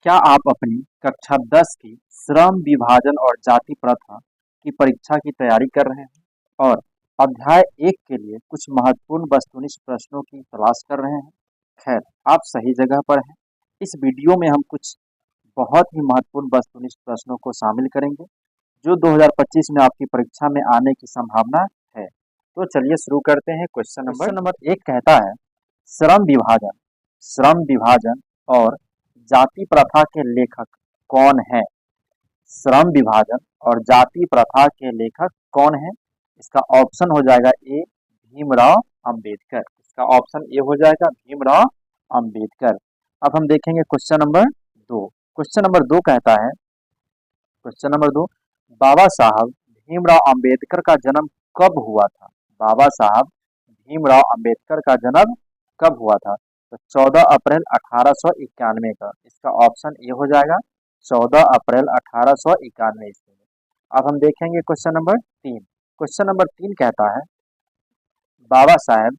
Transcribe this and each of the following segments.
क्या आप अपनी कक्षा 10 की श्रम विभाजन और जाति प्रथा की परीक्षा की तैयारी कर रहे हैं और अध्याय 1 के लिए कुछ महत्वपूर्ण वस्तुनिष्ठ प्रश्नों की तलाश कर रहे हैं? खैर, आप सही जगह पर हैं। इस वीडियो में हम कुछ बहुत ही महत्वपूर्ण वस्तुनिष्ठ प्रश्नों को शामिल करेंगे जो 2025 में आपकी परीक्षा में आने की संभावना है। तो चलिए शुरू करते हैं। क्वेश्चन नंबर 1 कहता है, श्रम विभाजन श्रम विभाजन और जाति प्रथा के लेखक कौन है? श्रम विभाजन और जाति प्रथा के लेखक कौन है? इसका ऑप्शन हो जाएगा ए भीमराव अंबेडकर। इसका ऑप्शन ए हो जाएगा भीमराव अंबेडकर। अब हम देखेंगे क्वेश्चन नंबर 2 कहता है, क्वेश्चन नंबर 2, बाबा साहब भीमराव अंबेडकर का जन्म कब हुआ था? बाबा साहब भीमराव अंबेडकर का जन्म कब हुआ था? तो 14 अप्रैल 1891 का। इसका ऑप्शन ए हो जाएगा 14 अप्रैल 1891 ईस्वी में। अब हम देखेंगे क्वेश्चन नंबर 3 कहता है, बाबा साहब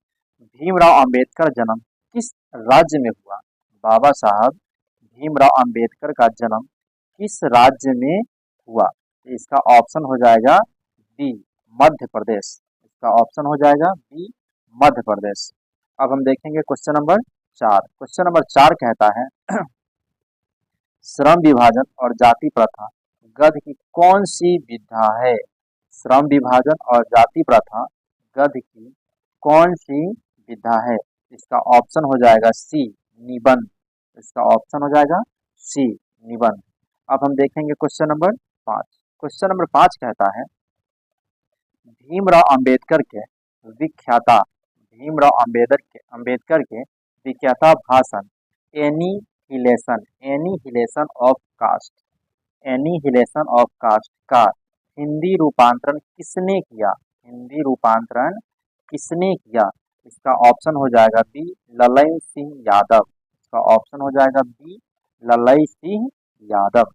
भीमराव अंबेडकर जन्म किस राज्य में हुआ? बाबा साहब भीमराव अंबेडकर का जन्म किस राज्य में हुआ? इसका ऑप्शन हो जाएगा बी मध्य प्रदेश। इसका ऑप्शन हो जाएगा बी मध्य प्रदेश। अब हम देखेंगे क्वेश्चन नंबर 4 कहता है, श्रम विभाजन और जाति प्रथा गद्य की कौन सी विधा है? श्रम विभाजन और जाति प्रथा गद्य की कौन सी विधा है? इसका ऑप्शन हो जाएगा सी निबंध। इसका ऑप्शन हो जाएगा सी निबंध। अब हम देखेंगे क्वेश्चन नंबर 5 कहता है, भीमराव अंबेडकर के विख्याता अंबेडकर के विख्याता भाषण एनीहिलेशन ऑफ कास्ट का हिंदी रूपांतरण किसने किया? हिंदी रूपांतरण किसने किया? इसका ऑप्शन हो जाएगा बी ललई सिंह यादव। इसका ऑप्शन हो जाएगा बी ललई सिंह यादव।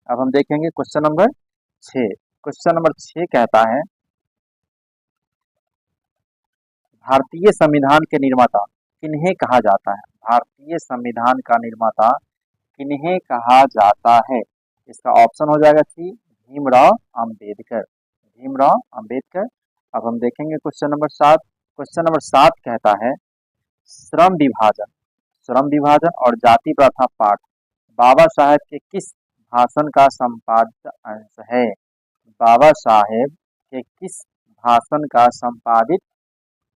अब हम देखेंगे क्वेश्चन नंबर 6 कहता है, भारतीय संविधान के निर्माता किन्हें कहा जाता है? भारतीय संविधान का निर्माता किन्हें कहा जाता है? इसका ऑप्शन हो जाएगा सी भीमराव अंबेडकर। अब हम देखेंगे क्वेश्चन नंबर 7 कहता है, श्रम विभाजन और जाति प्रथा पाठ बाबा साहेब के किस भाषण का संपादित अंश है? बाबा साहेब के किस भाषण का संपादित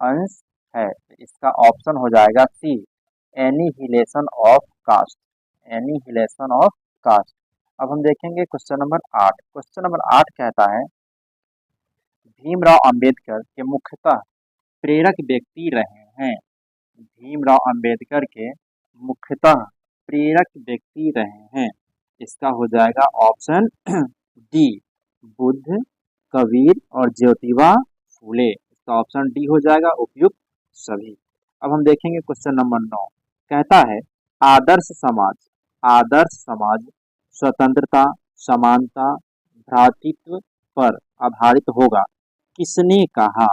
अंश है? इसका ऑप्शन हो जाएगा सी एनीहिलेशन ऑफ कास्ट। अब हम देखेंगे क्वेश्चन नंबर 8 कहता है, भीमराव अंबेडकर के मुख्यतः प्रेरक व्यक्ति रहे हैं। भीमराव अंबेडकर के मुख्यतः प्रेरक व्यक्ति रहे हैं। इसका हो जाएगा ऑप्शन डी बुद्ध, कबीर और ज्योतिबा फूले। इसका ऑप्शन डी हो जाएगा उपयुक्त सभी। अब हम देखेंगे क्वेश्चन नंबर 9 कहता है, आदर्श समाज स्वतंत्रता, समानता, भ्रातृत्व पर आधारित होगा। किसने कहा?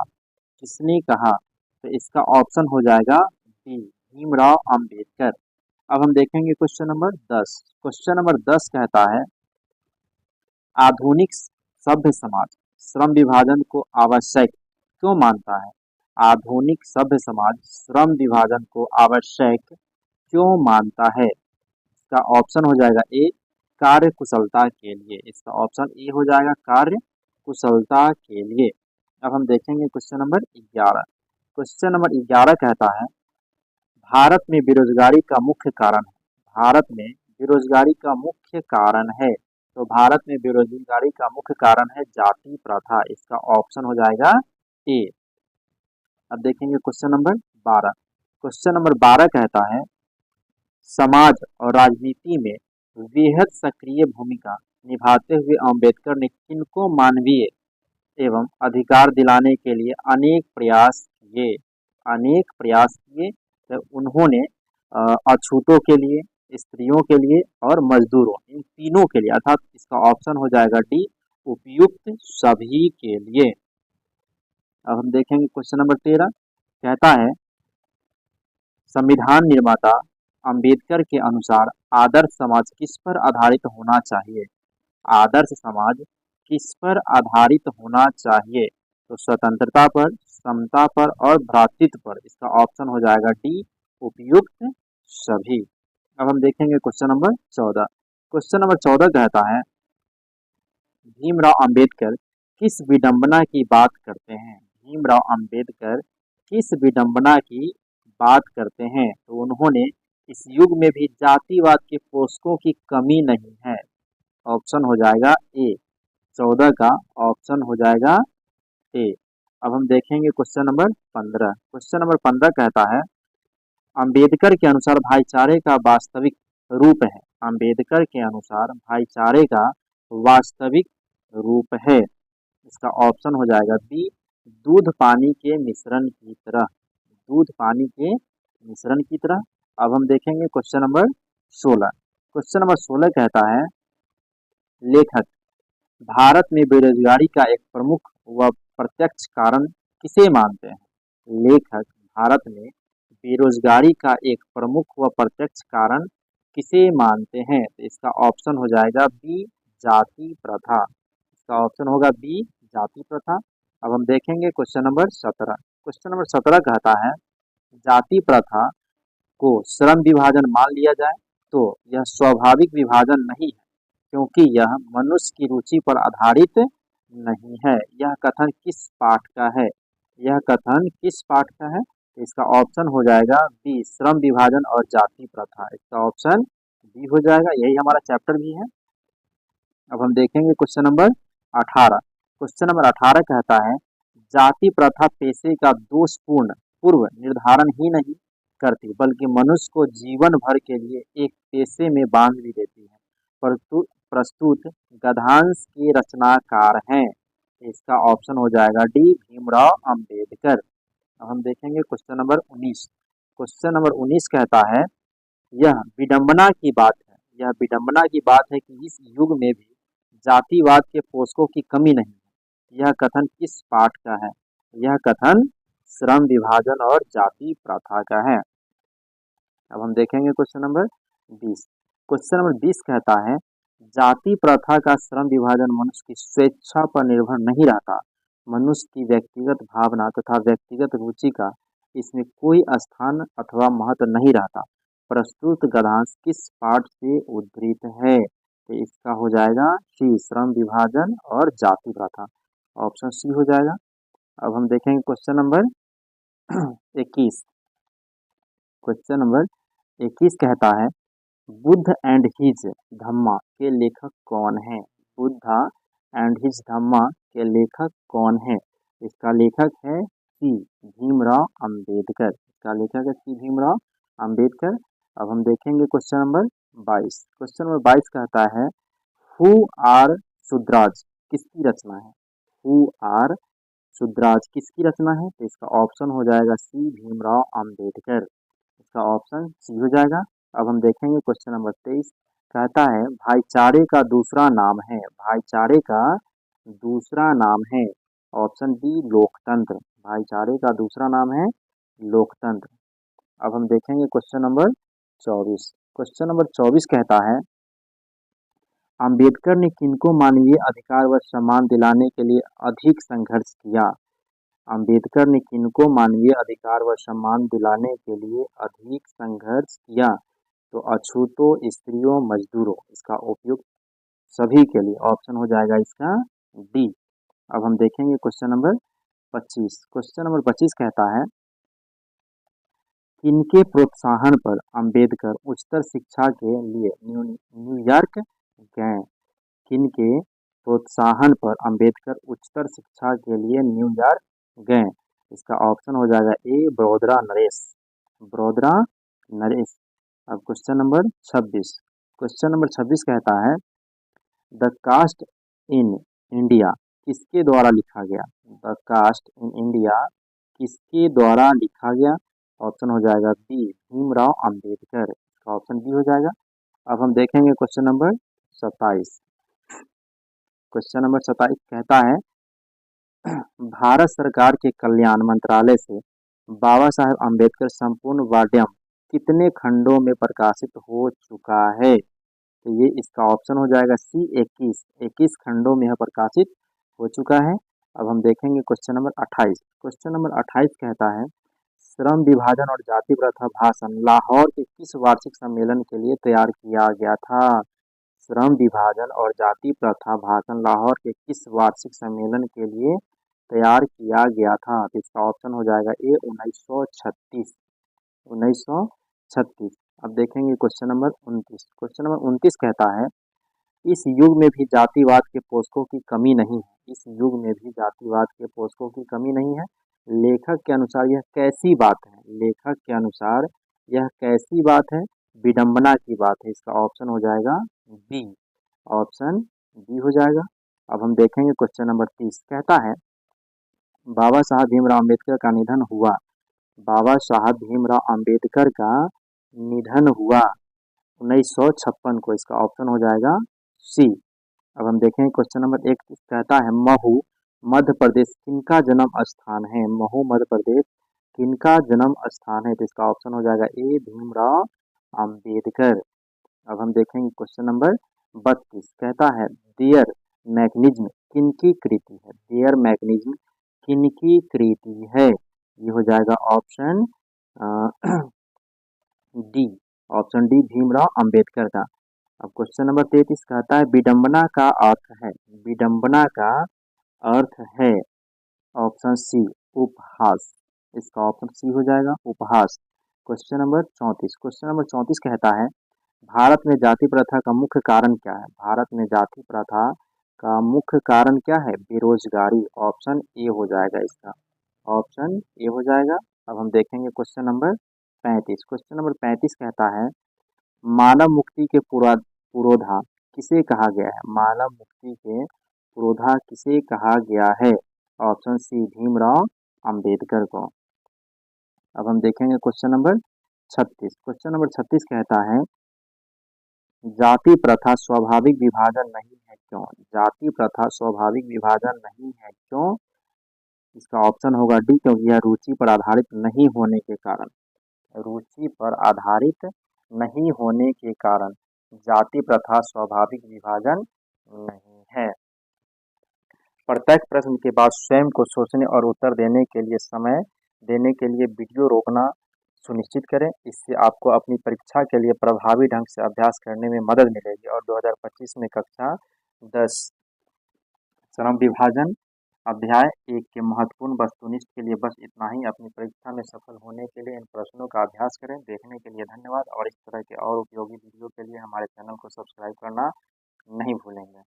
तो इसका ऑप्शन हो जाएगा बी भीमराव अंबेडकर। अब हम देखेंगे क्वेश्चन नंबर 10 कहता है, आधुनिक सभ्य समाज श्रम विभाजन को आवश्यक क्यों मानता है? आधुनिक सभ्य समाज श्रम विभाजन को आवश्यक क्यों मानता है? इसका ऑप्शन हो जाएगा ए कार्य कुशलता के लिए। इसका ऑप्शन ए हो जाएगा कार्य कुशलता के लिए। अब हम देखेंगे क्वेश्चन नंबर 11 कहता है, भारत में बेरोजगारी का मुख्य कारण है। भारत में बेरोजगारी का मुख्य कारण है। तो भारत में बेरोजगारी का मुख्य कारण है जाति प्रथा। इसका ऑप्शन हो जाएगा ए। अब देखेंगे क्वेश्चन नंबर 12 कहता है, समाज और राजनीति में बेहद सक्रिय भूमिका निभाते हुए अंबेडकर ने किनको मानवीय एवं अधिकार दिलाने के लिए अनेक प्रयास किए। तो उन्होंने अछूतों के लिए, स्त्रियों के लिए और मजदूरों, इन तीनों के लिए, अर्थात इसका ऑप्शन हो जाएगा डी उपयुक्त सभी के लिए। अब हम देखेंगे क्वेश्चन नंबर 13 कहता है, संविधान निर्माता अंबेडकर के अनुसार आदर्श समाज किस पर आधारित होना चाहिए? आदर्श समाज किस पर आधारित होना चाहिए? तो स्वतंत्रता पर, समता पर और भ्रातृत्व पर। इसका ऑप्शन हो जाएगा डी, उपयुक्त सभी। अब हम देखेंगे क्वेश्चन नंबर 14। क्वेश्चन नंबर 14 कहता है, भीमराव अंबेडकर किस विडंबना की बात करते हैं? भीमराव अंबेडकर किस विडंबना की बात करते हैं? तो उन्होंने इस युग में भी जातिवाद के पोषकों की कमी नहीं है। ऑप्शन हो जाएगा ए, 14 का ऑप्शन हो जाएगा ए। अब हम देखेंगे क्वेश्चन नंबर 15। क्वेश्चन नंबर 15 कहता है, अंबेडकर के अनुसार भाईचारे का वास्तविक रूप है। अंबेडकर के अनुसार भाईचारे का वास्तविक रूप है। इसका ऑप्शन हो जाएगा बी, दूध पानी के मिश्रण की तरह। दूध पानी के मिश्रण की तरह। अब हम देखेंगे क्वेश्चन नंबर 16। क्वेश्चन नंबर 16 कहता है, लेखक भारत में बेरोजगारी का एक प्रमुख व प्रत्यक्ष कारण किसे मानते हैं? लेखक भारत में बेरोजगारी का एक प्रमुख व प्रत्यक्ष कारण किसे मानते हैं? तो इसका ऑप्शन हो जाएगा बी, जाति प्रथा। इसका ऑप्शन होगा बी, जाति प्रथा। अब हम देखेंगे क्वेश्चन नंबर 17। क्वेश्चन नंबर 17 कहता है, जाति प्रथा को श्रम विभाजन मान लिया जाए तो यह स्वाभाविक विभाजन नहीं है, क्योंकि यह मनुष्य की रुचि पर आधारित नहीं है। यह कथन किस पाठ का है? यह कथन किस पाठ का है? इसका ऑप्शन हो जाएगा बी, श्रम विभाजन और जाति प्रथा। इसका ऑप्शन बी हो जाएगा, यही हमारा चैप्टर भी है। अब हम देखेंगे क्वेश्चन नंबर 18। क्वेश्चन नंबर 18 कहता है, जाति प्रथा पेशे का दोषपूर्ण पूर्व निर्धारण ही नहीं करती, बल्कि मनुष्य को जीवन भर के लिए एक पेशे में बांध भी देती है। प्रस्तुत गद्यांश के रचनाकार हैं। इसका ऑप्शन हो जाएगा डी, भीमराव अंबेडकर। अब हम देखेंगे क्वेश्चन नंबर 19। क्वेश्चन नंबर 19 कहता है, यह विडंबना की बात है। यह विडंबना की बात है कि इस युग में भी जातिवाद के पोषकों की कमी नहीं है। यह कथन किस पाठ का है? यह कथन श्रम विभाजन और जाति प्रथा का है। अब हम देखेंगे क्वेश्चन नंबर 20। क्वेश्चन नंबर 20 कहता है, जाति प्रथा का श्रम विभाजन मनुष्य की स्वेच्छा पर निर्भर नहीं रहता। मनुष्य की व्यक्तिगत भावना तथा व्यक्तिगत रुचि का इसमें कोई स्थान अथवा महत्व नहीं रहता। प्रस्तुत गद्यांश किस पाठ से उद्धृत है? तो इसका हो जाएगा सी, श्रम विभाजन और जाति प्रथा। ऑप्शन सी हो जाएगा। अब हम देखेंगे क्वेश्चन नंबर 21। क्वेश्चन नंबर 21 कहता है, बुद्ध एंड हिज धम्मा के लेखक कौन है? बुद्धा एंड हिज धम्मा के लेखक कौन है? इसका लेखक है सी, भीमराव अंबेडकर। इसका लेखक है सी, भीमराव अंबेडकर। अब हम देखेंगे क्वेश्चन नंबर 22। क्वेश्चन नंबर 22 कहता है, हु आर शुद्राज किसकी रचना है? हु आर शुद्राज किसकी रचना है? तो इसका ऑप्शन हो जाएगा सी, भीमराव अंबेडकर। इसका ऑप्शन सी हो जाएगा। अब हम देखेंगे क्वेश्चन नंबर 23। कहता है, भाईचारे का दूसरा नाम है। भाईचारे का दूसरा नाम है। ऑप्शन बी, लोकतंत्र। भाईचारे का दूसरा नाम है लोकतंत्र। अब हम देखेंगे क्वेश्चन नंबर 24। क्वेश्चन नंबर 24 कहता है, अंबेडकर ने किनको मानवीय अधिकार व सम्मान दिलाने के लिए अधिक संघर्ष किया? अंबेडकर ने किनको मानवीय अधिकार व सम्मान दिलाने के लिए अधिक संघर्ष किया? तो अछूतों, स्त्रियों, मजदूरों। इसका उपयुक्त सभी के लिए। ऑप्शन हो जाएगा इसका डी। अब हम देखेंगे क्वेश्चन नंबर 25। क्वेश्चन नंबर 25 कहता है, किनके प्रोत्साहन पर अंबेडकर उच्चतर शिक्षा के लिए न्यूयॉर्क गए? किनके प्रोत्साहन पर अंबेडकर उच्चतर शिक्षा के लिए न्यूयॉर्क गए? इसका ऑप्शन हो जाएगा ए, बड़ोदरा नरेश। बड़ोदरा नरेश। अब क्वेश्चन नंबर 26। क्वेश्चन नंबर 26 कहता है, द कास्ट इन इंडिया किसके द्वारा लिखा गया? द कास्ट इन इंडिया किसके द्वारा लिखा गया? ऑप्शन हो जाएगा बी, भीमराव अंबेडकर। इसका ऑप्शन बी हो जाएगा। अब हम देखेंगे क्वेश्चन नंबर 27। क्वेश्चन नंबर 27 कहता है, भारत सरकार के कल्याण मंत्रालय से बाबा साहेब अंबेडकर संपूर्ण वाड्यम कितने खंडों में प्रकाशित हो चुका है? तो ये इसका ऑप्शन हो जाएगा सी 21। 21 खंडों में यह प्रकाशित हो चुका है। अब हम देखेंगे क्वेश्चन नंबर 28। क्वेश्चन नंबर 28 कहता है श्रम विभाजन और जाति प्रथा भाषण लाहौर के किस वार्षिक सम्मेलन के लिए तैयार किया गया था? श्रम विभाजन और जाति प्रथा भाषण लाहौर के किस वार्षिक सम्मेलन के लिए तैयार किया गया था? तो इसका ऑप्शन हो जाएगा ए 1936। 1936। अब देखेंगे क्वेश्चन नंबर 29। क्वेश्चन नंबर 29 कहता है इस युग में भी जातिवाद के पोषकों की कमी नहीं है। इस युग में भी जातिवाद के पोषकों की कमी नहीं है। लेखक के अनुसार यह कैसी बात है? लेखक के अनुसार यह कैसी बात है? विडंबना की बात है। इसका ऑप्शन हो जाएगा बी। ऑप्शन बी हो जाएगा। अब हम देखेंगे क्वेश्चन नंबर 30 कहता है बाबा साहब भीमराव अम्बेडकर का निधन हुआ। बाबा साहब भीमराव अम्बेडकर का निधन हुआ 1956 को। इसका ऑप्शन हो जाएगा सी। अब हम देखेंगे क्वेश्चन नंबर 1 कहता है महू मध्य प्रदेश किनका जन्म स्थान है? महू मध्य प्रदेश किनका जन्म स्थान है? तो इसका ऑप्शन हो जाएगा ए भीमराव अम्बेडकर। अब हम देखेंगे क्वेश्चन नंबर 32 कहता है देयर मैग्निज्म किनकी कृति है? देयर मैग्निज्म किनकी कृति है? ये हो जाएगा option D. Option D Bhimrao Ambedkar का। अब क्वेश्चन नंबर 33 कहता है विडंबना का अर्थ है। विडंबना का अर्थ है ऑप्शन सी उपहास। इसका ऑप्शन सी हो जाएगा उपहास। Question number 34। क्वेश्चन नंबर 34 कहता है भारत में जाति प्रथा का मुख्य कारण क्या है? भारत में जाति प्रथा का मुख्य कारण क्या है? बेरोजगारी। ऑप्शन ए हो जाएगा इसका। ऑप्शन ए हो जाएगा। अब हम देखेंगे क्वेश्चन नंबर 35। क्वेश्चन नंबर 35 कहता है मानव मुक्ति के पुरोधा किसे कहा गया है? मानव मुक्ति के पुरोधा किसे कहा गया है? ऑप्शन सी भीमराव अंबेडकर को। अब हम देखेंगे क्वेश्चन नंबर 36। क्वेश्चन नंबर 36 कहता है जाति प्रथा स्वाभाविक विभाजन नहीं है क्यों? जाति प्रथा स्वाभाविक विभाजन नहीं है क्यों? इसका ऑप्शन होगा डी क्योंकि यह रुचि पर आधारित नहीं होने के कारण। रुचि पर आधारित नहीं होने के कारण जाति प्रथा स्वाभाविक विभाजन नहीं है। प्रत्येक प्रश्न के बाद स्वयं को सोचने और उत्तर देने के लिए समय देने के लिए वीडियो रोकना सुनिश्चित करें। इससे आपको अपनी परीक्षा के लिए प्रभावी ढंग से अभ्यास करने में मदद मिलेगी और 2025 में कक्षा 10 श्रम विभाजन अध्याय 1 के महत्वपूर्ण वस्तुनिष्ठ के लिए बस इतना ही। अपनी परीक्षा में सफल होने के लिए इन प्रश्नों का अभ्यास करें। देखने के लिए धन्यवाद और इस तरह के और उपयोगी वीडियो के लिए हमारे चैनल को सब्सक्राइब करना नहीं भूलेंगे।